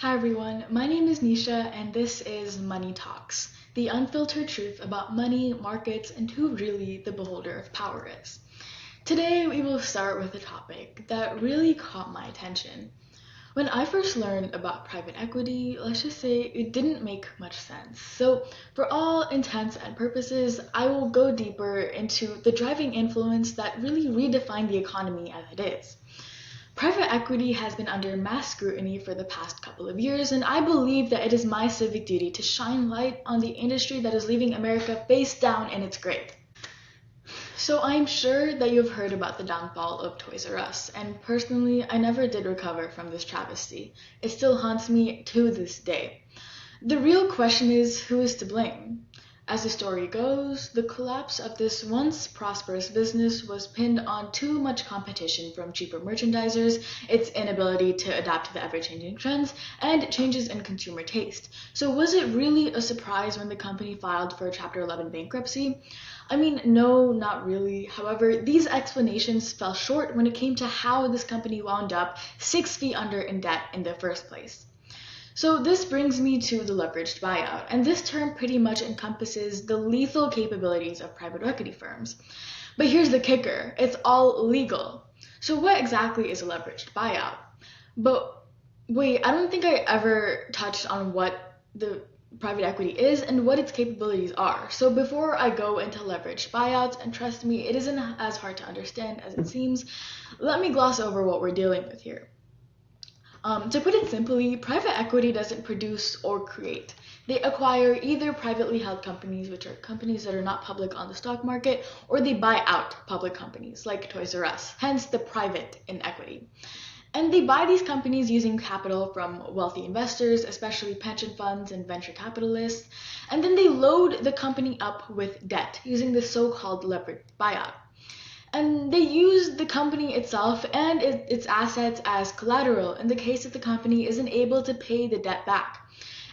Hi everyone, my name is Nisha and this is Money Talks, the unfiltered truth about money, markets, and who really the beholder of power is. Today we will start with a topic that really caught my attention. When I first learned about private equity, let's just say it didn't make much sense. So, for all intents and purposes, I will go deeper into the driving influence that really redefined the economy as it is. Private equity has been under mass scrutiny for the past couple of years, and I believe that it is my civic duty to shine light on the industry that is leaving America face down in its grave. So I'm sure that you've heard about the downfall of Toys R Us, and personally, I never did recover from this travesty. It still haunts me to this day. The real question is, who is to blame? As the story goes, the collapse of this once prosperous business was pinned on too much competition from cheaper merchandisers, its inability to adapt to the ever-changing trends, and changes in consumer taste. So was it really a surprise when the company filed for Chapter 11 bankruptcy? I mean, no, not really. However, these explanations fell short when it came to how this company wound up 6 feet under in debt in the first place. So this brings me to the leveraged buyout, and this term pretty much encompasses the lethal capabilities of private equity firms. But here's the kicker, it's all legal. So what exactly is a leveraged buyout? But wait, I don't think I ever touched on what the private equity is and what its capabilities are. So before I go into leveraged buyouts, and trust me, it isn't as hard to understand as it seems, let me gloss over what we're dealing with here. To put it simply, private equity doesn't produce or create. They acquire either privately held companies, which are companies that are not public on the stock market, or they buy out public companies like Toys R Us, hence the private in equity. And they buy these companies using capital from wealthy investors, especially pension funds and venture capitalists, and then they load the company up with debt using the so-called leveraged buyout. And they use the company itself and its assets as collateral in the case that the company isn't able to pay the debt back.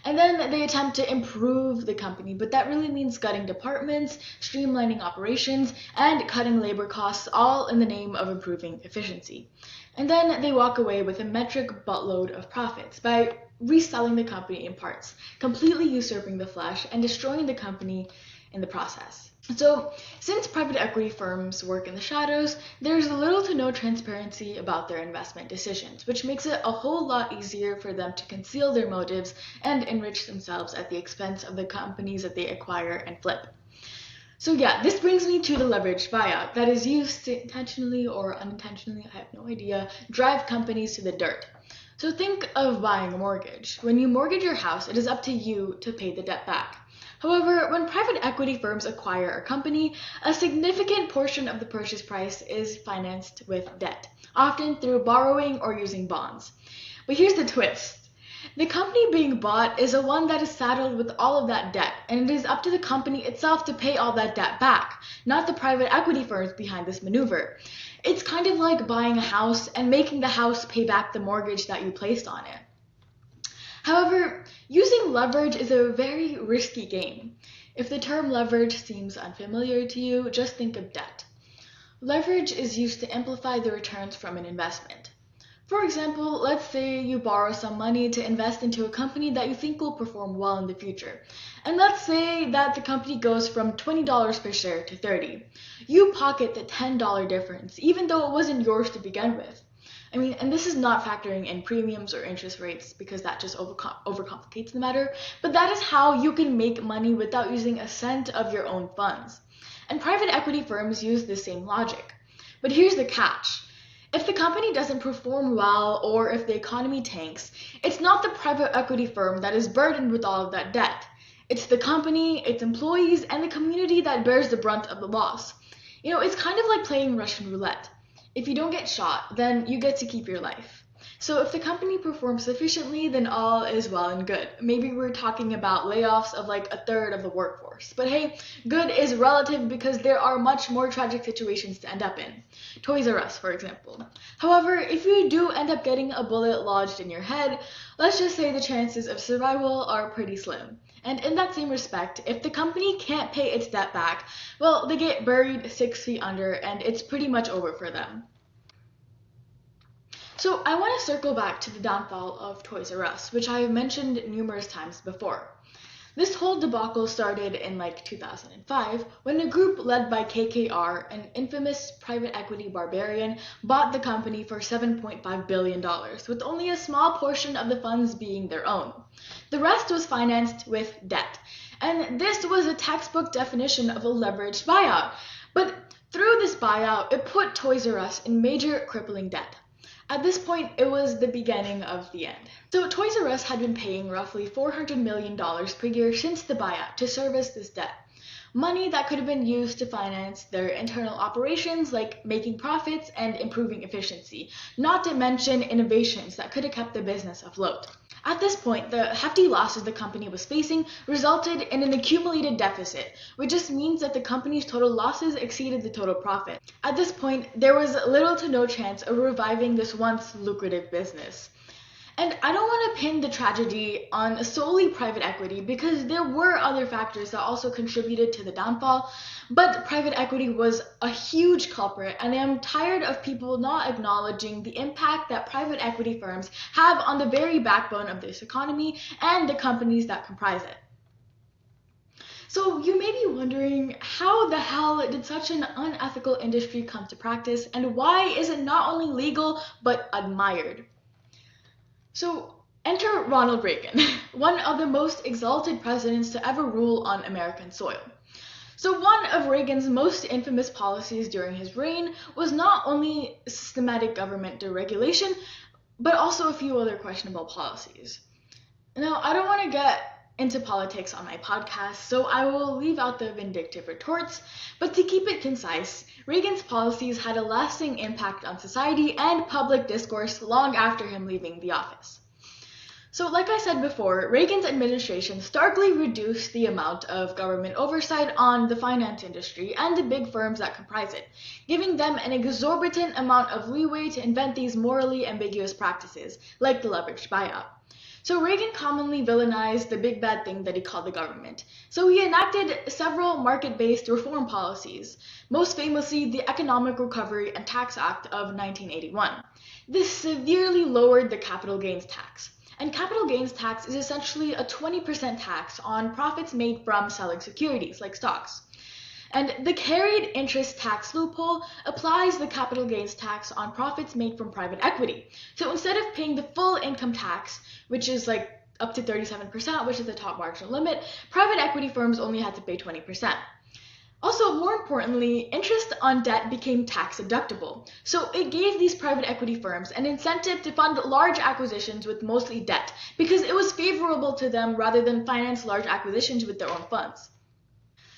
And then they attempt to improve the company, but that really means gutting departments, streamlining operations, and cutting labor costs, all in the name of improving efficiency. And then they walk away with a metric buttload of profits by reselling the company in parts, completely usurping the flesh and destroying the company in the process. So, since private equity firms work in the shadows, there's little to no transparency about their investment decisions, which makes it a whole lot easier for them to conceal their motives and enrich themselves at the expense of the companies that they acquire and flip. So yeah, this brings me to the leveraged buyout that is used to intentionally or unintentionally, I have no idea, drive companies to the dirt. So think of buying a mortgage. When you mortgage your house, it is up to you to pay the debt back. However, when private equity firms acquire a company, a significant portion of the purchase price is financed with debt, often through borrowing or using bonds. But here's the twist. The company being bought is the one that is saddled with all of that debt, and it is up to the company itself to pay all that debt back, not the private equity firms behind this maneuver. It's kind of like buying a house and making the house pay back the mortgage that you placed on it. However, using leverage is a very risky game. If the term leverage seems unfamiliar to you, just think of debt. Leverage is used to amplify the returns from an investment. For example, let's say you borrow some money to invest into a company that you think will perform well in the future. And let's say that the company goes from $20 per share to $30. You pocket the $10 difference, even though it wasn't yours to begin with. I mean, and this is not factoring in premiums or interest rates because that just overcomplicates the matter, but that is how you can make money without using a cent of your own funds. And private equity firms use the same logic. But here's the catch. If the company doesn't perform well or if the economy tanks, it's not the private equity firm that is burdened with all of that debt. It's the company, its employees, and the community that bears the brunt of the loss. You know, it's kind of like playing Russian roulette. If you don't get shot, then you get to keep your life. So if the company performs sufficiently, then all is well and good. Maybe we're talking about layoffs of like a third of the workforce. But hey, good is relative because there are much more tragic situations to end up in. Toys R Us, for example. However, if you do end up getting a bullet lodged in your head, let's just say the chances of survival are pretty slim. And in that same respect, if the company can't pay its debt back, well, they get buried 6 feet under and it's pretty much over for them. So I want to circle back to the downfall of Toys R Us, which I have mentioned numerous times before. This whole debacle started in 2005 when a group led by KKR, an infamous private equity barbarian, bought the company for $7.5 billion, with only a small portion of the funds being their own. The rest was financed with debt, and this was a textbook definition of a leveraged buyout. But through this buyout, it put Toys R Us in major crippling debt. At this point, it was the beginning of the end. So Toys R Us had been paying roughly $400 million per year since the buyout to service this debt. Money that could have been used to finance their internal operations like making profits and improving efficiency, not to mention innovations that could have kept the business afloat. At this point, the hefty losses the company was facing resulted in an accumulated deficit, which just means that the company's total losses exceeded the total profit. At this point, there was little to no chance of reviving this once lucrative business. And I don't want to pin the tragedy on solely private equity because there were other factors that also contributed to the downfall, but private equity was a huge culprit, and I'm tired of people not acknowledging the impact that private equity firms have on the very backbone of this economy and the companies that comprise it. So you may be wondering, how the hell did such an unethical industry come to practice, and why is it not only legal but admired? So enter Ronald Reagan, one of the most exalted presidents to ever rule on American soil. So one of Reagan's most infamous policies during his reign was not only systematic government deregulation, but also a few other questionable policies. Now, I don't want to get into politics on my podcast, so I will leave out the vindictive retorts, but to keep it concise, Reagan's policies had a lasting impact on society and public discourse long after him leaving the office. So like I said before, Reagan's administration starkly reduced the amount of government oversight on the finance industry and the big firms that comprise it, giving them an exorbitant amount of leeway to invent these morally ambiguous practices, like the leveraged buyout. So Reagan commonly villainized the big bad thing that he called the government. So he enacted several market-based reform policies, most famously the Economic Recovery and Tax Act of 1981. This severely lowered the capital gains tax. And capital gains tax is essentially a 20% tax on profits made from selling securities, like stocks. And the carried interest tax loophole applies the capital gains tax on profits made from private equity. So instead of paying the full income tax, which is up to 37%, which is the top marginal limit, private equity firms only had to pay 20%. Also, more importantly, interest on debt became tax deductible. So it gave these private equity firms an incentive to fund large acquisitions with mostly debt because it was favorable to them rather than finance large acquisitions with their own funds.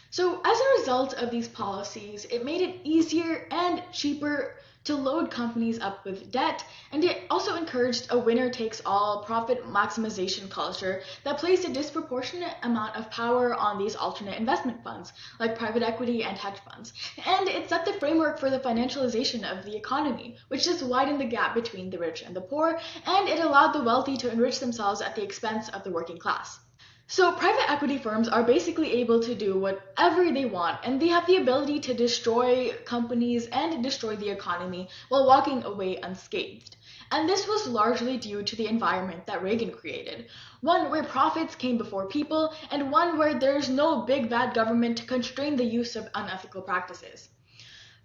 So as a result of these policies, it made it easier and cheaper to load companies up with debt, and it also encouraged a winner-takes-all profit maximization culture that placed a disproportionate amount of power on these alternate investment funds, like private equity and hedge funds. And it set the framework for the financialization of the economy, which just widened the gap between the rich and the poor, and it allowed the wealthy to enrich themselves at the expense of the working class. So private equity firms are basically able to do whatever they want, and they have the ability to destroy companies and destroy the economy while walking away unscathed. And this was largely due to the environment that Reagan created, one where profits came before people, and one where there's no big bad government to constrain the use of unethical practices.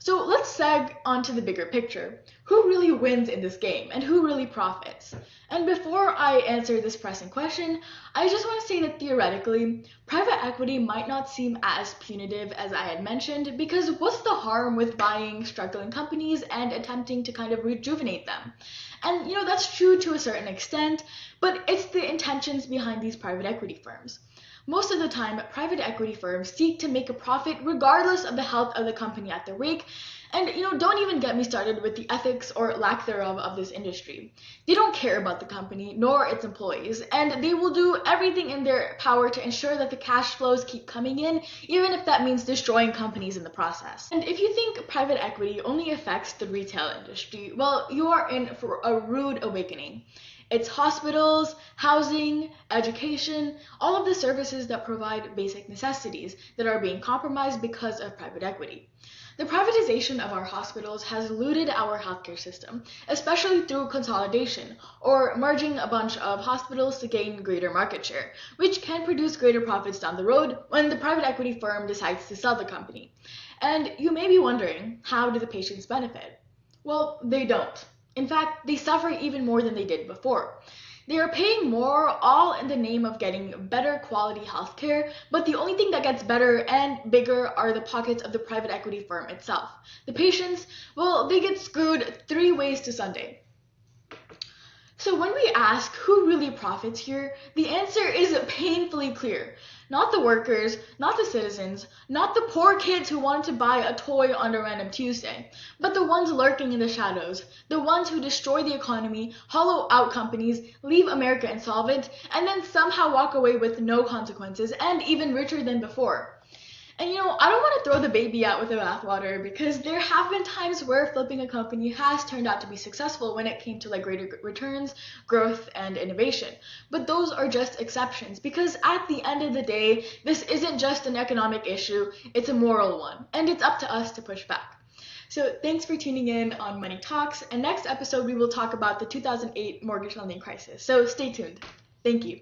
So let's seg onto the bigger picture. Who really wins in this game, and who really profits? And before I answer this pressing question, I just want to say that theoretically, private equity might not seem as punitive as I had mentioned, because what's the harm with buying struggling companies and attempting to kind of rejuvenate them? And that's true to a certain extent, but it's the intentions behind these private equity firms. Most of the time, private equity firms seek to make a profit regardless of the health of the company at their wake. And don't even get me started with the ethics or lack thereof of this industry. They don't care about the company nor its employees, and they will do everything in their power to ensure that the cash flows keep coming in, even if that means destroying companies in the process. And if you think private equity only affects the retail industry, well, you are in for a rude awakening. It's hospitals, housing, education, all of the services that provide basic necessities that are being compromised because of private equity. The privatization of our hospitals has looted our healthcare system, especially through consolidation, or merging a bunch of hospitals to gain greater market share, which can produce greater profits down the road when the private equity firm decides to sell the company. And you may be wondering, how do the patients benefit? Well, they don't. In fact, they suffer even more than they did before. They are paying more, all in the name of getting better quality healthcare, but the only thing that gets better and bigger are the pockets of the private equity firm itself. The patients, well, they get screwed three ways to Sunday. So when we ask who really profits here, the answer is painfully clear. Not the workers, not the citizens, not the poor kids who wanted to buy a toy on a random Tuesday, but the ones lurking in the shadows, the ones who destroy the economy, hollow out companies, leave America insolvent, and then somehow walk away with no consequences and even richer than before. And I don't want to throw the baby out with the bathwater because there have been times where flipping a company has turned out to be successful when it came to greater returns, growth, and innovation. But those are just exceptions because at the end of the day, this isn't just an economic issue, it's a moral one, and it's up to us to push back. So thanks for tuning in on Money Talks, and next episode we will talk about the 2008 mortgage lending crisis. So stay tuned. Thank you.